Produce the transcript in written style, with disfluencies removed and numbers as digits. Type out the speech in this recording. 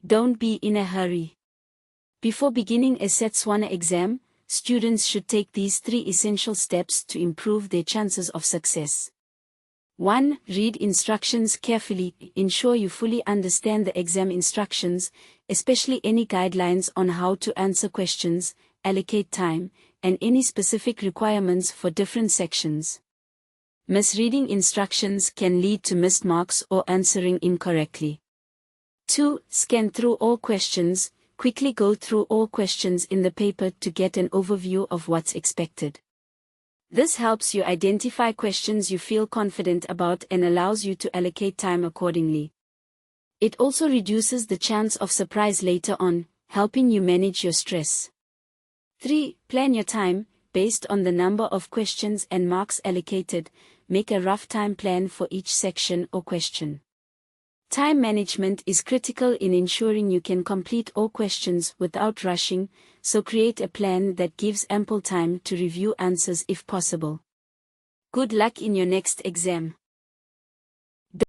Don't be in a hurry. Before beginning a Setswana exam, students should take these 3 essential steps to improve their chances of success. 1. Read instructions carefully. Ensure you fully understand the exam instructions, especially any guidelines on how to answer questions, allocate time, and any specific requirements for different sections. Misreading instructions can lead to missed marks or answering incorrectly. 2. Scan through all questions. Quickly go through all questions in the paper to get an overview of what's expected. This helps you identify questions you feel confident about and allows you to allocate time accordingly. It also reduces the chance of surprise later on, helping you manage your stress. 3. Plan your time. Based on the number of questions and marks allocated, make a rough time plan for each section or question. Time management is critical in ensuring you can complete all questions without rushing, so create a plan that gives ample time to review answers if possible. Good luck in your next exam.